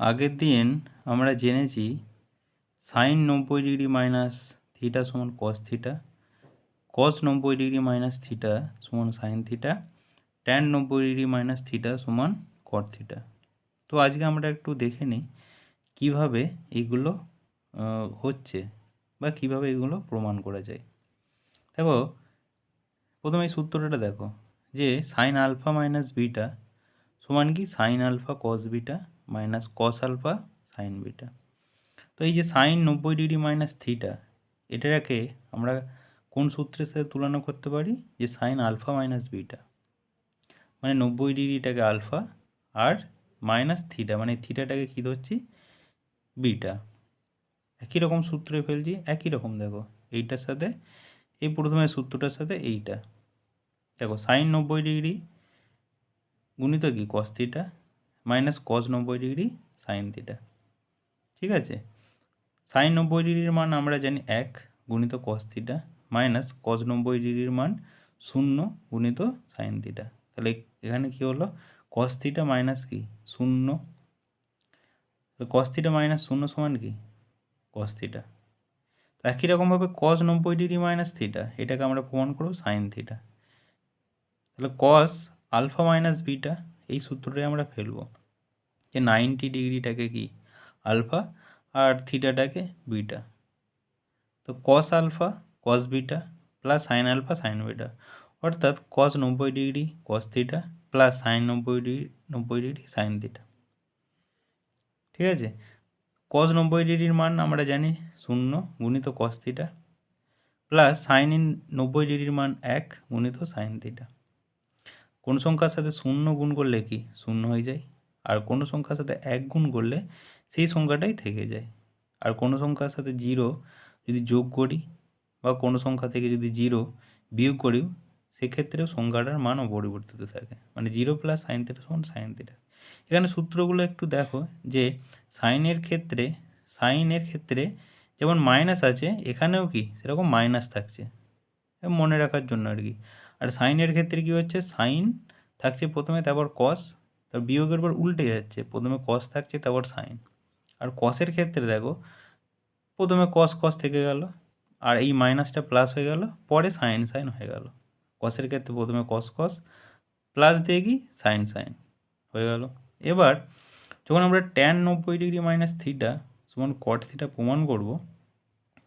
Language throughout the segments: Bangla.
আগের দিন আমরা জেনেছি সাইন 90° মাইনাস থিটা সমান কস থিটা, কস 90° মাইনাস থিটা সমান sine theta, tan 90° minus theta সমান কট থিটা। তো আজকে আমরা একটু দেখে নিই কীভাবে এইগুলো হচ্ছে বা কীভাবে এগুলো প্রমাণ করা যায়। দেখো, প্রথমে এই সূত্রটা দেখো যে সাইন আলফা মাইনাস বিটা সমান কি sine alpha cos beta minus cos alpha sine beta. তো এই যে সাইন 90° মাইনাস থিটা, এটাকে আমরা কোন সূত্রের সাথে তুলনা করতে পারি? যে সাইন আলফা মাইনাস বিটা, মানে 90°টাকে আলফা আর মাইনাস থিটা মানে থিটাটাকে কী ধরছি? বিটা। একই রকম সূত্রে ফেলছি, একই রকম। দেখো এইটার সাথে এই প্রথমে সূত্রটার সাথে এইটা, দেখো সাইন 90° গুণিত কি cos theta minus cos 90° sine theta. ঠিক আছে, সাইন 90°-র মান আমরা জানি 1 গুণিত কস থিটা মাইনাস কস 90°-র মান 0 গুণিত সাইন থিটা। তাহলে এখানে কি হলো? কস থিটা মাইনাস কি 0, কস থিটা মাইনাস 0 সমান কি কস থিটা। একই রকমভাবে কস 90° মাইনাস থিটা, এটাকে আমরা প্রমাণ করব সাইন থিটা। তাহলে কস আলফা মাইনাস বিটা, এই সূত্রটাই আমরা ফেলবো যে 90°টাকে কি আলফা আর থিটাটাকে বিটা। তো cos alpha cos beta plus sine alpha sine beta, অর্থাৎ cos 90° cos theta plus sine 90° sine theta. ঠিক আছে, কস 90°-র মান আমরা জানি 0 গুণিত কস থিটা প্লাস সাইন 90°-র মান 1 গুণিত সাইন থিটা। কোন সংখ্যার সাথে 0 গুণ করলে কি 0 হয়ে যায়, আর কোনো সংখ্যার সাথে 1 গুণ করলে সেই সংখ্যাটাই থেকে যায়। আর কোনো সংখ্যার সাথে 0 যদি যোগ করি বা কোনো সংখ্যা থেকে যদি 0 বিয়োগ করি, সেক্ষেত্রেও সংখ্যাটার মান অপরিবর্তিত থাকে, মানে 0 প্লাস সাইন থিটা সমান সাইন থিটা। এখানে সূত্রগুলো একটু দেখো যে সাইনের ক্ষেত্রে যেমন মাইনাস আছে, এখানেও কি সেরকম মাইনাস থাকছে, মনে রাখার জন্য আর কি। আর সাইনের ক্ষেত্রে কি হচ্ছে? সাইন থাকছে প্রথমে, তারপর কস, তারপর বিয়োগের পর উল্টে যাচ্ছে, প্রথমে কস থাকছে তারপর সাইন। আর কসের ক্ষেত্রে দেখো প্রথমে কস থেকে গেল, আর এই মাইনাসটা প্লাস হয়ে গেল, পরে সাইন হয়ে গেল। কসের ক্ষেত্রে প্রথমে কস প্লাস দিয়ে কি সাইন হয়ে গেল। এবার যখন আমরা ট্যান 90° মাইনাস থিটা সমান কট থিটা প্রমাণ করব,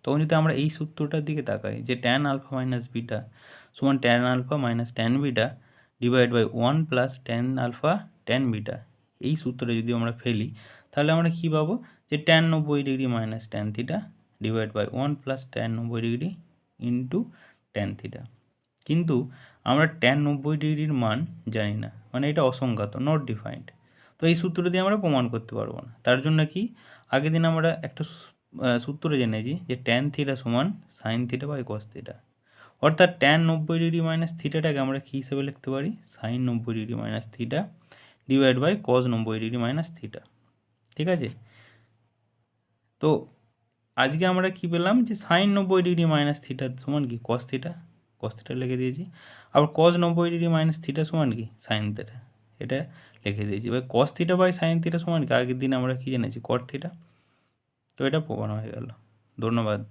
তখন যদি আমরা এই সূত্রটার দিকে তাকাই যে ট্যান আলফা মাইনাস বিটা সমান tan alpha minus tan beta divide by 1 plus tan alpha tan beta, এই সূত্রটা যদি আমরা ফেলি, তাহলে আমরা কী পাবো? যে tan 90° minus tan theta divide by 1 plus tan 90° into tan theta. কিন্তু আমরা ট্যান 90°-র মান জানি না, মানে এটা অসংজ্ঞাত, নট ডিফাইন্ড। তো এই সূত্র দিয়ে আমরা প্রমাণ করতে পারবো না। তার জন্য কি আগের দিন আমরা একটা সূত্র জেনেছি যে ট্যান থিটা সমান sine theta by cos theta, অর্থাৎ ট্যান 90° মাইনাস থিটাটাকে আমরা কী হিসেবে লিখতে পারি? Sine 90° minus theta divide by cos 90° minus theta. ঠিক আছে, তো আজকে আমরা কি পেলাম? যে সাইন 90° মাইনাস থিটা সমান কি কস থিটা লিখে দিয়েছি, আবার কস 90° মাইনাস থিটা সমান কি সাইন থিটা, এটা লিখে দিয়েছি। এবার cos theta by sine theta সমান কি আগের দিন আমরা কি জেনেছি? Cot theta. তো এটা প্রমাণ হয়ে গেল। ধন্যবাদ।